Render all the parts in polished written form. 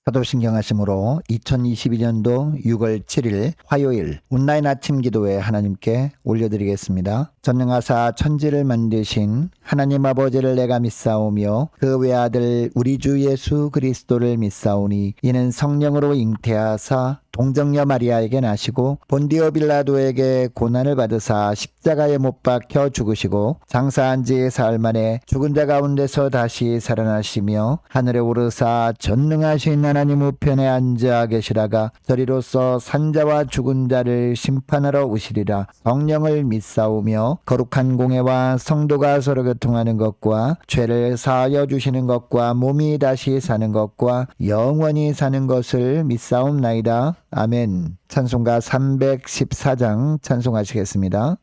사도신경하심으로 2022년도 6월 7일 화요일 온라인 아침 기도회 하나님께 올려드리겠습니다. 전능하사 천지를 만드신 하나님 아버지를 내가 믿사오며 그 외아들 우리 주 예수 그리스도를 믿사오니 이는 성령으로 잉태하사 동정녀 마리아에게 나시고 본디오 빌라도에게 고난을 받으사 십자가에 못 박혀 죽으시고 장사한 지 사흘 만에 죽은 자 가운데서 다시 살아나시며 하늘에 오르사 전능하신 하나님 우편에 앉아 계시다가 저리로서 산자와 죽은 자를 심판하러 오시리라. 성령을 믿사오며 거룩한 공회와 성도가 서로 교통하는 것과 죄를 사하여 주시는 것과 몸이 다시 사는 것과 영원히 사는 것을 믿사옵나이다. 아멘. 찬송가 314장 찬송하시겠습니다.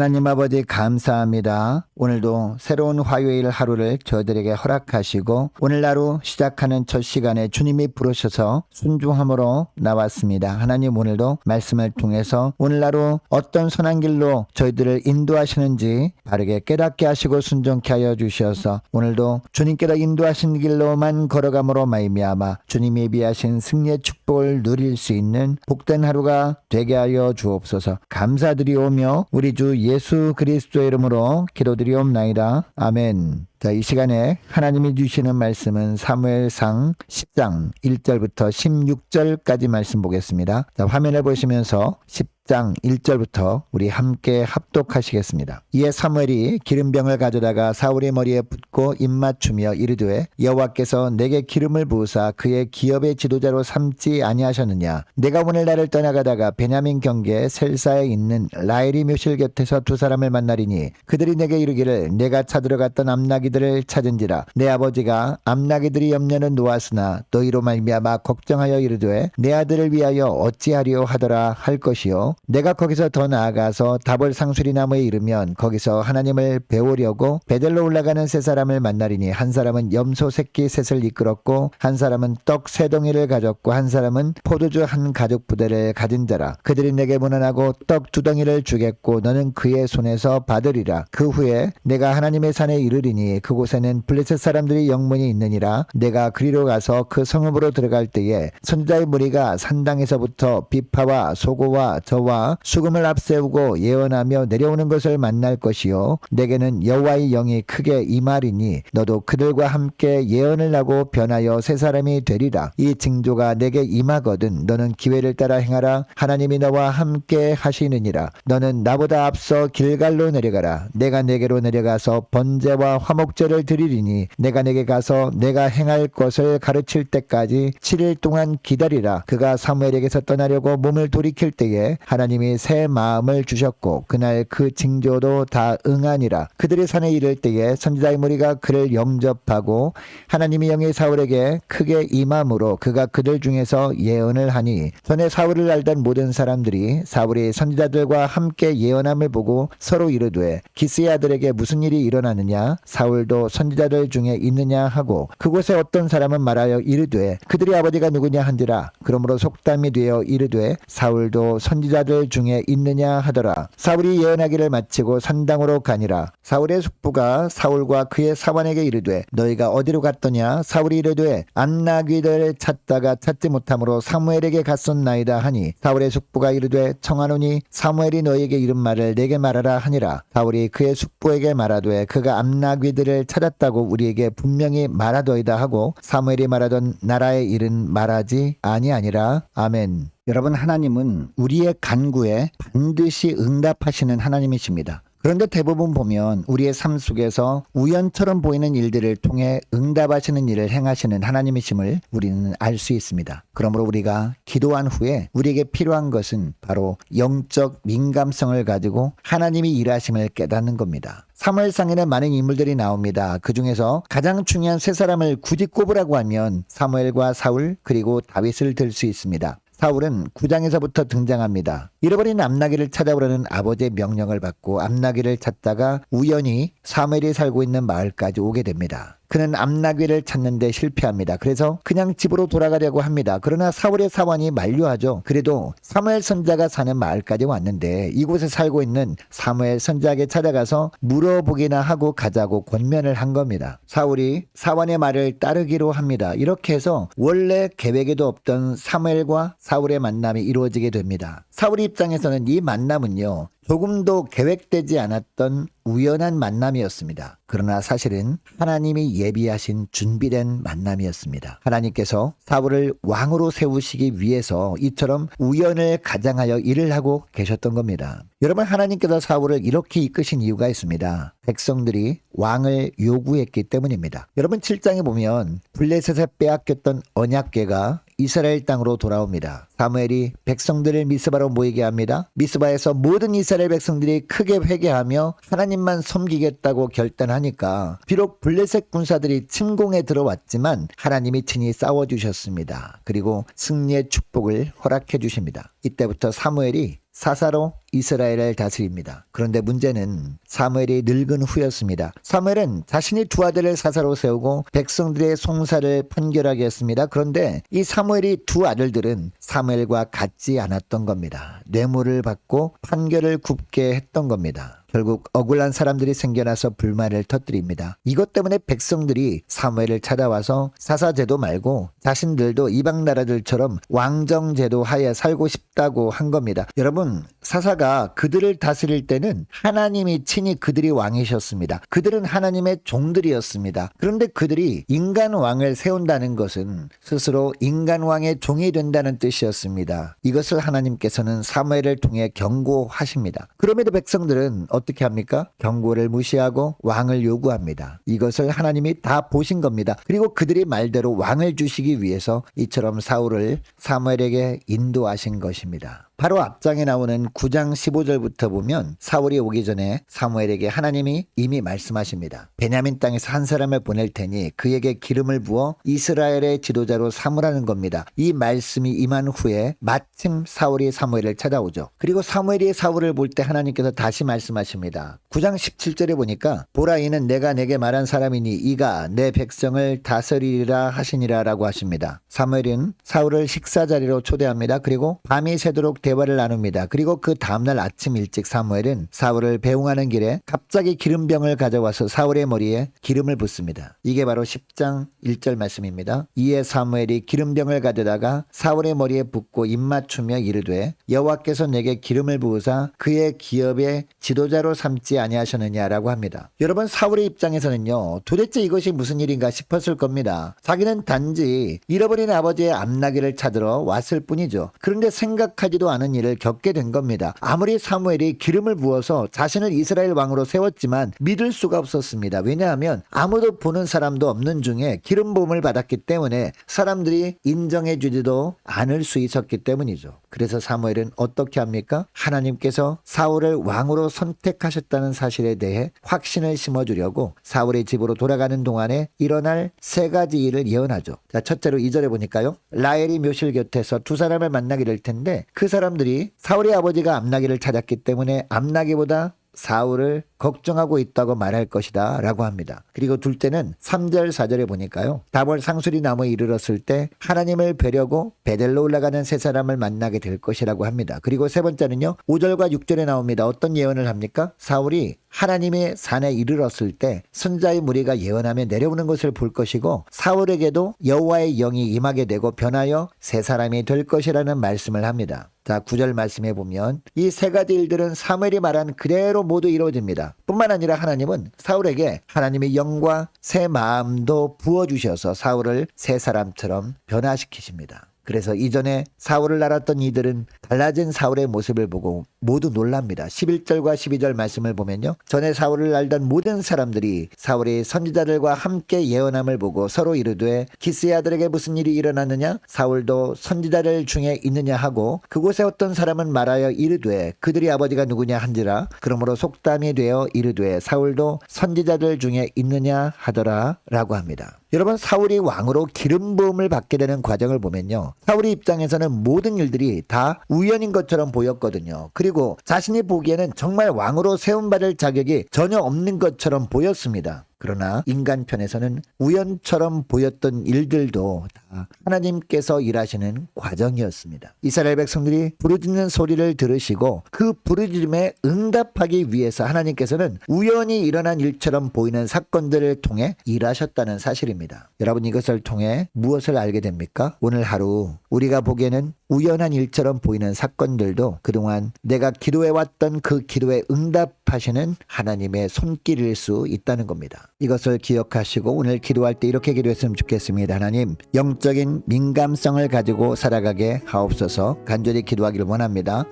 하나님 아버지 감사합니다. 오늘도 새로운 화요일 하루를 저희들에게 허락하시고 오늘 하루 시작하는 첫 시간에 주님이 부르셔서 순종함으로 나왔습니다. 하나님 오늘도 말씀을 통해서 오늘 하루 어떤 선한 길로 저희들을 인도하시는지 바르게 깨닫게 하시고 순종케 하여 주셔서 오늘도 주님께로 인도하신 길로만 걸어감으로 말미암아 주님이 예비하신 승리의 축복을 누릴 수 있는 복된 하루가 되게 하여 주옵소서. 감사드리오며 우리 주 예수 그리스도의 이름으로 기도드리옵나이다. 아멘. 자, 이 시간에 하나님이 주시는 말씀은 사무엘상 10장 1절부터 16절까지 말씀 보겠습니다. 자, 화면을 보시면서 10장 1절부터 우리 함께 합독하시겠습니다. 이에 사무엘이 기름병을 가져다가 사울의 머리에 붓고 입맞추며 이르되 여호와께서 내게 기름을 부으사 그의 기업의 지도자로 삼지 아니하셨느냐. 내가 오늘 나를 떠나가다가 베냐민 경계 셀사에 있는 라헬이 묘실 곁에서 두 사람을 만나리니 그들이 내게 이르기를 내가 찾으러 갔던 암나기 암나귀들을 찾은지라. 내 아버지가 암나귀들이 염려는 놓았으나 너희로 말미암아 걱정하여 이르되 내 아들을 위하여 어찌하리요 하더라 할 것이요. 내가 거기서 더 나아가서 다볼 상수리 나무에 이르면 거기서 하나님을 배우려고 베델로 올라가는 세 사람을 만나리니 한 사람은 염소 새끼 셋을 이끌었고 한 사람은 떡 세 덩이를 가졌고 한 사람은 포도주 한 가죽 부대를 가진 자라. 그들이 내게 문안하고 떡 두 덩이를 주겠고 너는 그의 손에서 받으리라. 그 후에 내가 하나님의 산에 이르리니 그곳에는 블레셋 사람들이 영문이 있느니라. 내가 그리로 가서 그 성읍으로 들어갈 때에 선지자의 무리가 산당에서부터 비파와 소고와 저와 수금을 앞세우고 예언하며 내려오는 것을 만날 것이요. 내게는 여호와의 영이 크게 임하리니 너도 그들과 함께 예언을 하고 변하여 세 사람이 되리라. 이 징조가 내게 임하거든 너는 기회를 따라 행하라. 하나님이 너와 함께 하시느니라. 너는 나보다 앞서 길갈로 내려가라. 내가 내게로 내려가서 번제와 화목제를 드리리니 내가 내게 가서 내가 행할 것을 가르칠 때까지 7일 동안 기다리라. 그가 사무엘에게서 떠나려고 몸을 돌이킬 때에 하나님이 새 마음을 주셨고 그날 그 징조도 다 응하니라. 그들이 산에 이를 때에 선지자의 무리가 그를 영접하고 하나님의 영이 사울에게 크게 임함으로 그가 그들 중에서 예언을 하니 전에 사울을 알던 모든 사람들이 사울이 선지자들과 함께 예언함을 보고 서로 이르되 기스의 아들에게 무슨 일이 일어나느냐 사울도 선지자들 중에 있느냐 하고 그곳에 어떤 사람은 말하여 이르되 그들의 아버지가 누구냐 한지라. 그러므로 속담이 되어 이르되 사울도 선지자들 중에 있느냐 하더라. 사울이 예언하기를 마치고 산당으로 가니라. 사울의 숙부가 사울과 그의 사환에게 이르되 너희가 어디로 갔더냐. 사울이 이르되 암나귀들을 찾다가 찾지 못함으로 사무엘에게 갔었나이다 하니 사울의 숙부가 이르되 청하노니 사무엘이 너희에게 이른 말을 내게 말하라 하니라. 사울이 그의 숙부에게 말하되 그가 암나귀들을 찾았다고 우리에게 분명히 말하더이다 하고 사무엘이 말하던 나라의 일은 말하지 아니하니라. 아멘. 여러분, 하나님은 우리의 간구에 반드시 응답하시는 하나님이십니다. 그런데 대부분 보면 우리의 삶 속에서 우연처럼 보이는 일들을 통해 응답하시는 일을 행하시는 하나님이심을 우리는 알 수 있습니다. 그러므로 우리가 기도한 후에 우리에게 필요한 것은 바로 영적 민감성을 가지고 하나님이 일하심을 깨닫는 겁니다. 사무엘상에는 많은 인물들이 나옵니다. 그 중에서 가장 중요한 세 사람을 굳이 꼽으라고 하면 사무엘과 사울 그리고 다윗을 들 수 있습니다. 사울은 9장에서부터 등장합니다. 잃어버린 암나귀를 찾아오라는 아버지의 명령을 받고 암나귀를 찾다가 우연히 사무엘이 살고 있는 마을까지 오게 됩니다. 그는 암나귀를 찾는데 실패합니다. 그래서 그냥 집으로 돌아가려고 합니다. 그러나 사울의 사환이 만류하죠. 그래도 사무엘 선지자가 사는 마을까지 왔는데 이곳에 살고 있는 사무엘 선지자에게 찾아가서 물어보기나 하고 가자고 권면을 한 겁니다. 사울이 사환의 말을 따르기로 합니다. 이렇게 해서 원래 계획에도 없던 사무엘과 사울의 만남이 이루어지게 됩니다. 사울 입장에서는 이 만남은요, 조금도 계획되지 않았던 우연한 만남이었습니다. 그러나 사실은 하나님이 예비하신 준비된 만남이었습니다. 하나님께서 사울을 왕으로 세우시기 위해서 이처럼 우연을 가장하여 일을 하고 계셨던 겁니다. 여러분, 하나님께서 사울을 이렇게 이끄신 이유가 있습니다. 백성들이 왕을 요구했기 때문입니다. 여러분, 7장에 보면 블레셋에 빼앗겼던 언약궤가 이스라엘 땅으로 돌아옵니다. 사무엘이 백성들을 미스바로 모이게 합니다. 미스바에서 모든 이스라엘 백성들이 크게 회개하며 하나님만 섬기겠다고 결단하니까 비록 블레셋 군사들이 침공에 들어왔지만 하나님이 친히 싸워주셨습니다. 그리고 승리의 축복을 허락해 주십니다. 이때부터 사무엘이 사사로 이스라엘을 다스립니다. 그런데 문제는 사무엘이 늙은 후였습니다. 사무엘은 자신이 두 아들을 사사로 세우고 백성들의 송사를 판결하게 했습니다. 그런데 이 사무엘이 두 아들들은 사무엘과 같지 않았던 겁니다. 뇌물을 받고 판결을 굽게 했던 겁니다. 결국 억울한 사람들이 생겨나서 불만을 터뜨립니다. 이것 때문에 백성들이 사무엘을 찾아와서 사사제도 말고 자신들도 이방 나라들처럼 왕정제도 하에 살고 싶다고 한 겁니다. 여러분, 사사가 그들을 다스릴 때는 하나님이 친히 그들이 왕이셨습니다. 그들은 하나님의 종들이었습니다. 그런데 그들이 인간 왕을 세운다는 것은 스스로 인간 왕의 종이 된다는 뜻이었습니다. 이것을 하나님께서는 사무엘을 통해 경고하십니다. 그럼에도 백성들은 어떻게 합니까? 경고를 무시하고 왕을 요구합니다. 이것을 하나님이 다 보신 겁니다. 그리고 그들이 말대로 왕을 주시기 위해서 이처럼 사울을 사무엘에게 인도하신 것입니다. 바로 앞장에 나오는 9장 15절부터 보면 사울이 오기 전에 사무엘에게 하나님이 이미 말씀하십니다. 베냐민 땅에서 한 사람을 보낼 테니 그에게 기름을 부어 이스라엘의 지도자로 삼으라는 겁니다. 이 말씀이 임한 후에 마침 사울이 사무엘을 찾아오죠. 그리고 사무엘이 사울을 볼 때 하나님께서 다시 말씀하십니다. 9장 17절에 보니까 보라 이는 내가 내게 말한 사람이니 이가 내 백성을 다스리리라 하시니라 라고 하십니다. 사무엘은 사울을 식사 자리로 초대합니다. 그리고 밤이 새도록 대화를 나눕니다. 그리고 그 다음날 아침 일찍 사무엘은 사울을 배웅하는 길에 갑자기 기름병을 가져와서 사울의 머리에 기름을 붓습니다. 이게 바로 10장 1절 말씀입니다. 이에 사무엘이 기름병을 가져다가 사울의 머리에 붓고 입맞추며 이르되 여호와께서 내게 기름을 부으사 그의 기업의 지도자로 삼지 아니하셨느냐라고 합니다. 여러분 사울의 입장에서는요 도대체 이것이 무슨 일인가 싶었을 겁니다. 자기는 단지 잃어버린 아버지의 암나귀를 찾으러 왔을 뿐이죠. 그런데 생각하지도 않은 일을 겪게 된 겁니다. 아무리 사무엘이 기름을 부어서 자신을 이스라엘 왕으로 세웠지만 믿을 수가 없었습니다. 왜냐하면 아무도 보는 사람도 없는 중에 기름 부음을 받았기 때문에 사람들이 인정해 주지도 않을 수 있었기 때문이죠. 그래서 사무엘은 어떻게 합니까? 하나님께서 사울을 왕으로 선택하셨다는 사실에 대해 확신을 심어주려고 사울의 집으로 돌아가는 동안에 일어날 세 가지 일을 예언하죠. 자, 첫째로 2절에 보니까요. 라헬이 묘실 곁에서 두 사람을 만나게 될 텐데 그 사람들이 사울의 아버지가 암나귀를 찾았기 때문에 암나귀보다 사울을 걱정하고 있다고 말할 것이다 라고 합니다. 그리고 둘째는 3절 4절에 보니까요. 다볼 상수리 나무에 이르렀을 때 하나님을 뵈려고 베델로 올라가는 세 사람을 만나게 될 것이라고 합니다. 그리고 세 번째는요. 5절과 6절에 나옵니다. 어떤 예언을 합니까? 사울이 하나님의 산에 이르렀을 때 선자의 무리가 예언하며 내려오는 것을 볼 것이고 사울에게도 여호와의 영이 임하게 되고 변하여 세 사람이 될 것이라는 말씀을 합니다. 자, 9절 말씀해 보면 이 세 가지 일들은 사무엘이 말한 그대로 모두 이루어집니다. 뿐만 아니라 하나님은 사울에게 하나님의 영과 새 마음도 부어주셔서 사울을 새 사람처럼 변화시키십니다. 그래서 이전에 사울을 알았던 이들은 달라진 사울의 모습을 보고 모두 놀랍니다. 11절과 12절 말씀을 보면요. 전에 사울을 알던 모든 사람들이 사울이 선지자들과 함께 예언함을 보고 서로 이르되 기스의 아들에게 무슨 일이 일어났느냐? 사울도 선지자들 중에 있느냐 하고 그곳에 어떤 사람은 말하여 이르되 그들이 아버지가 누구냐 한지라. 그러므로 속담이 되어 이르되 사울도 선지자들 중에 있느냐 하더라 라고 합니다. 여러분 사울이 왕으로 기름 부음을 받게 되는 과정을 보면요. 사울의 입장에서는 모든 일들이 다 우연인 것처럼 보였거든요. 그리고 자신이 보기에는 정말 왕으로 세움받을 자격이 전혀 없는 것처럼 보였습니다. 그러나 인간 편에서는 우연처럼 보였던 일들도 다 하나님께서 일하시는 과정이었습니다. 이스라엘 백성들이 부르짖는 소리를 들으시고 그 부르짖음에 응답하기 위해서 하나님께서는 우연히 일어난 일처럼 보이는 사건들을 통해 일하셨다는 사실입니다. 여러분 이것을 통해 무엇을 알게 됩니까? 오늘 하루 우리가 보기에는 우연한 일처럼 보이는 사건들도 그동안 내가 기도해왔던 그 기도에 응답하시는 하나님의 손길일 수 있다는 겁니다. 이것을 기억하시고 오늘 기도할 때 이렇게 기도했으면 좋겠습니다. 하나님 영적인 민감성을 가지고 살아가게 하옵소서. 간절히 기도하기를 원합니다.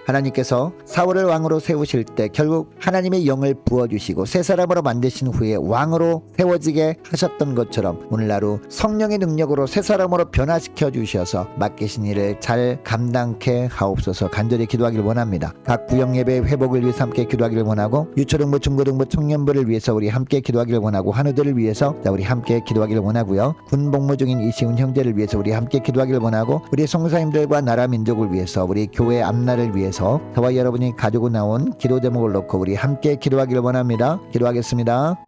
하나님께서 사울을 왕으로 세우실 때 결국 하나님의 영을 부어주시고 새 사람으로 만드신 후에 왕으로 세워지게 하셨던 것처럼 오늘 하루 성령의 능력으로 새 사람으로 변화시켜 주셔서 맡기신 일을 잘 감당케 하옵소서. 간절히 기도하기를 원합니다. 각 구역예배 회복을 위해서 함께 기도하기를 원하고 유초등부 중고등부 청년부를 위해서 우리 함께 기도하기를 원하고 한우들을 위해서 우리 함께 기도하기를 원하고요. 군 복무 중인 이시훈 형제를 위해서 우리 함께 기도하기를 원하고 우리 성사님들과 나라 민족을 위해서 우리 교회 앞날을 위해서 저와 여러분이 가지고 나온 기도 제목을 놓고 우리 함께 기도하기를 원합니다. 기도하겠습니다.